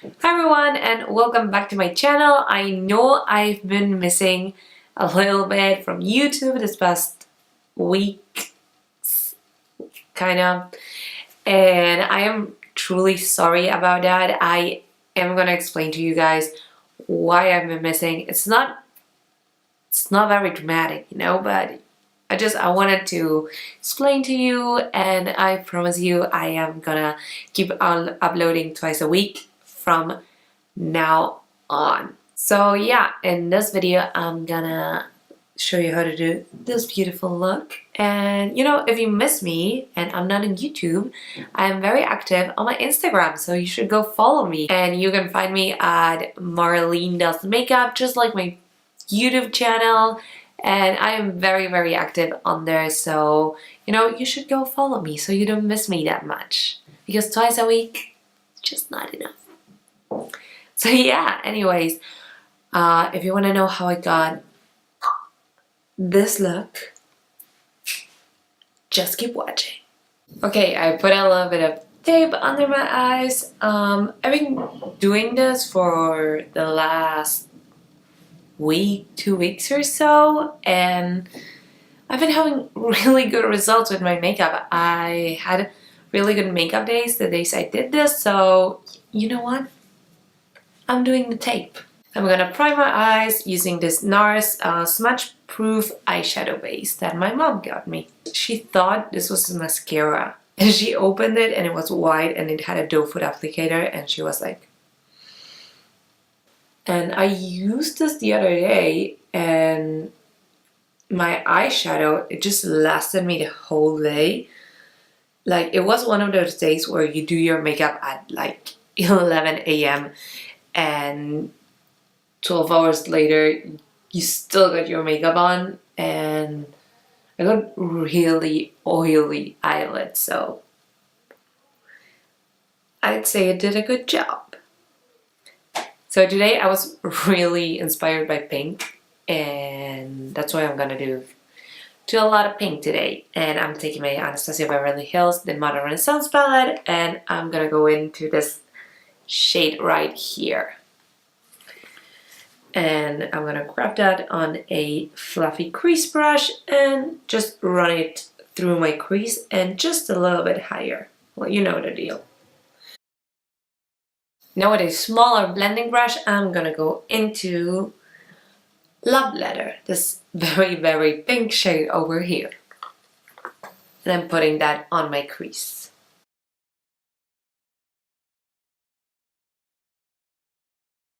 Hi everyone and welcome back to my channel. I know I've been missing a little bit from YouTube this past week, kind of, and I am truly sorry about that. I am gonna explain to you guys why I've been missing. It's not very dramatic, but I wanted to explain to you, and I promise you I am gonna keep on uploading twice a week from now on. So yeah, in this video I'm gonna show you how to do this beautiful look. And if you miss me and I'm not on YouTube, I'm very active on my Instagram, so you should go follow me. And you can find me at Marlene Does Makeup, just like my YouTube channel. And I am very active on there, so you should go follow me so you don't miss me that much, because twice a week is just not enough. So yeah, anyways, if you want to know how I got this look, just keep watching. Okay, I put a little bit of tape under my eyes. I've been doing this for the last week, 2 weeks or so, and I've been having really good results with my makeup. I had really good makeup days the days I did this, so you know what? I'm doing the tape. I'm gonna prime my eyes using this NARS smudge proof eyeshadow base that my mom got me. She thought this was a mascara, and she opened it and it was white and it had a doe foot applicator, and she was like, and I used this the other day and my eyeshadow, it just lasted me the whole day. Like, it was one of those days where you do your makeup at like 11 a.m. and 12 hours later you still got your makeup on, and I got really oily eyelids, so I'd say it did a good job. So today I was really inspired by pink, and that's why I'm gonna do a lot of pink today. And I'm taking my Anastasia Beverly Hills the Modern Renaissance palette, and I'm gonna go into this shade right here. And I'm gonna grab that on a fluffy crease brush and just run it through my crease and just a little bit higher. Well, you know the deal. Now with a smaller blending brush, I'm gonna go into Love Letter, this very pink shade over here. And I'm putting that on my crease.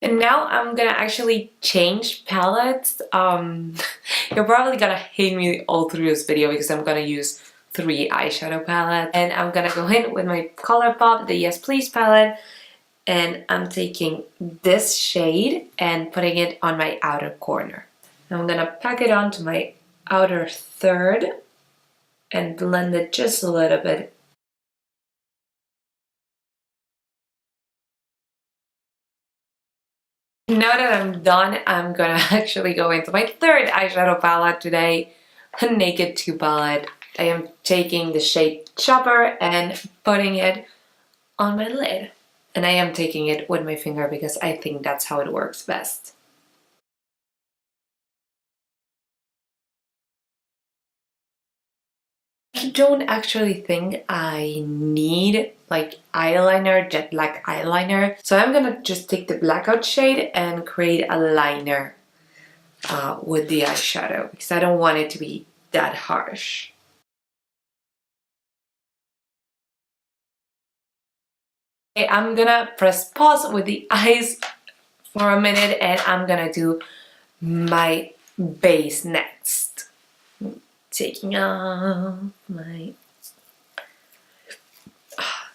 And now I'm gonna actually change palettes. You're probably gonna hate me all through this video because I'm gonna use 3 eyeshadow palettes. And I'm gonna go in with my Colourpop, the Yes Please palette. And I'm taking this shade and putting it on my outer corner. I'm gonna pack it onto my outer third and blend it just a little bit. Now that I'm done, I'm gonna actually go into my third eyeshadow palette today, a Naked 2 palette. I am taking the shade Chopper and putting it on my lid. And I am taking it with my finger because I think that's how it works best. I don't actually think I need like eyeliner, jet black eyeliner. So I'm gonna just take the blackout shade and create a liner with the eyeshadow because I don't want it to be that harsh. Okay, I'm gonna press pause with the eyes for a minute and I'm gonna do my base next. Taking off my...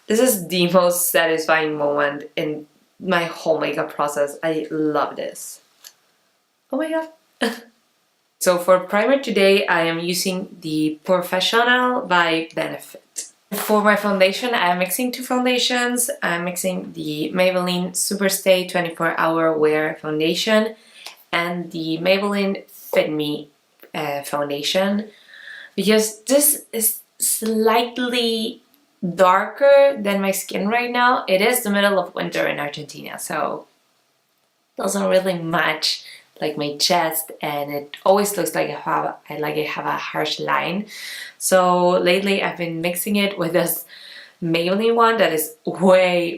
This is the most satisfying moment in my whole makeup process. I love this. Oh my god. So for primer today, I am using the Porefessional by Benefit. For my foundation, I am mixing 2 foundations. I'm mixing the Maybelline SuperStay 24-Hour Wear Foundation and the Maybelline Fit Me foundation, because this is slightly darker than my skin right now. It is the middle of winter in Argentina, so it doesn't really match like my chest, and it always looks like I have a harsh line. So lately I've been mixing it with this Maybelline one that is way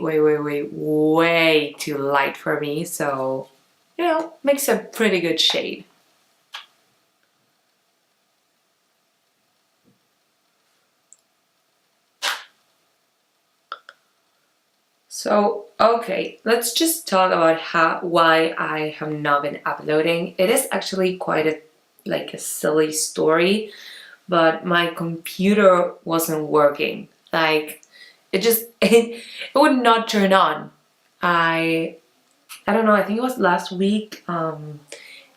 too light for me, so you know, makes a pretty good shade. So, okay, let's just talk about why I have not been uploading. It is actually quite a silly story, but my computer wasn't working. Like, it would not turn on. I don't know, I think it was last week,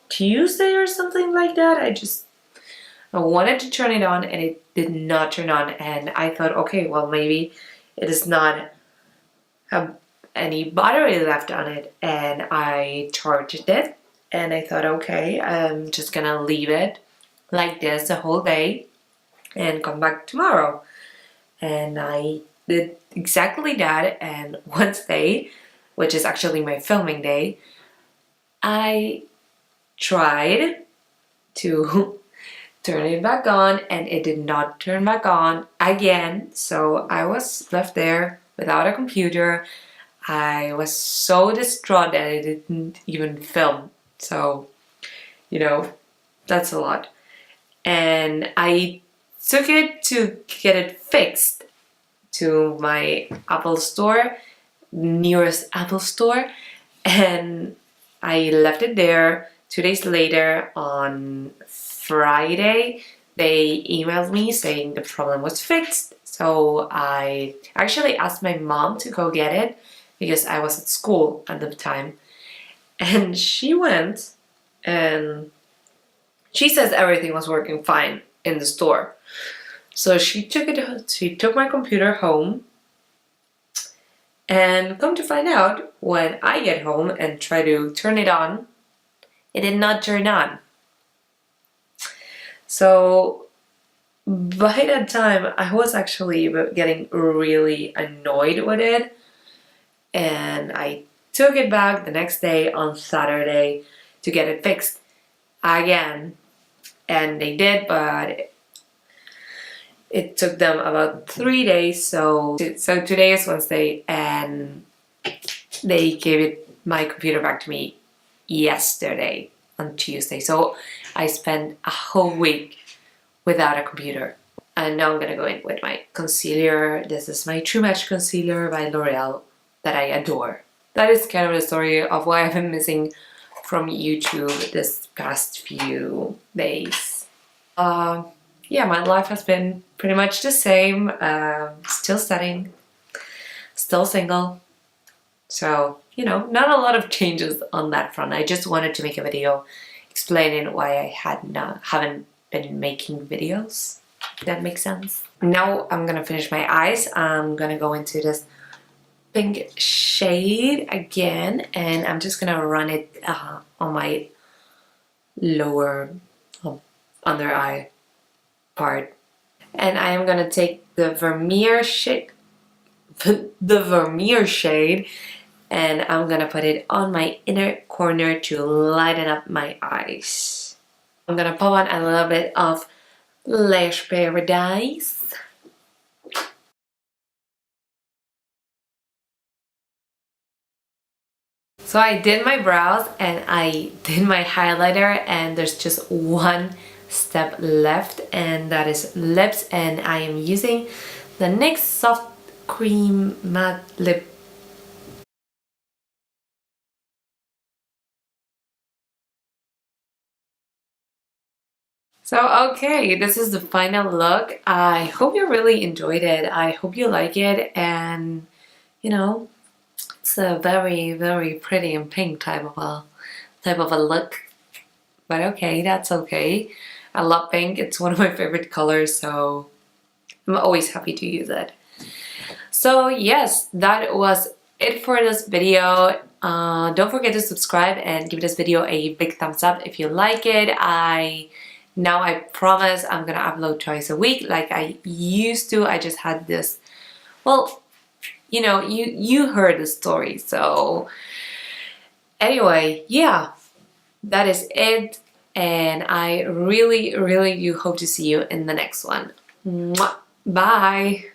Tuesday or something like that. I wanted to turn it on and it did not turn on, and I thought, okay, well, maybe it does not have any battery left on it, and I charged it, and I thought, okay, I'm just gonna leave it like this the whole day and come back tomorrow. And I did exactly that, and Wednesday, which is actually my filming day, I tried to turn it back on and it did not turn back on again. So I was left there without a computer. I was so distraught that I didn't even film. So, you know, that's a lot. And I took it to get it fixed to my Apple store, nearest Apple store, and I left it there. 2 days later, on Friday, they emailed me saying the problem was fixed. So I actually asked my mom to go get it because I was at school at the time. And she went, and she says everything was working fine in the store. So she took my computer home, and come to find out, when I get home and try to turn it on, it did not turn on. So by that time, I was actually getting really annoyed with it, and I took it back the next day on Saturday to get it fixed again. And they did, but it took them about 3 days. So today is Wednesday, and they gave my computer back to me yesterday on Tuesday. So I spent a whole week without a computer. And now I'm gonna go in with my concealer. This is my True Match concealer by L'Oreal that I adore. That is kind of the story of why I've been missing from YouTube this past few days. Yeah, my life has been pretty much the same. Still studying, still single. So, you know, not a lot of changes on that front. I just wanted to make a video explaining why I haven't been making videos. If that makes sense. Now I'm gonna finish my eyes. I'm gonna go into this pink shade again, and I'm just gonna run it on my lower under eye part. And I am gonna take the Vermeer shade, and I'm gonna put it on my inner corner to lighten up my eyes. I'm gonna pop on a little bit of Lash Paradise. So I did my brows and I did my highlighter, and there's just one step left, and that is lips, and I am using the NYX Soft Cream Matte Lip. So okay, this is the final look. I hope you really enjoyed it. I hope you like it, and you know, it's a very pretty and pink type of a look. But okay, that's okay. I love pink. It's one of my favorite colors, so I'm always happy to use it. So yes, that was it for this video. Don't forget to subscribe and give this video a big thumbs up if you like it. Now I promise I'm gonna upload twice a week like I used to. I just had this well, you know, you heard the story. So anyway, yeah, that is it. And I really, really do hope to see you in the next one. Mwah. Bye.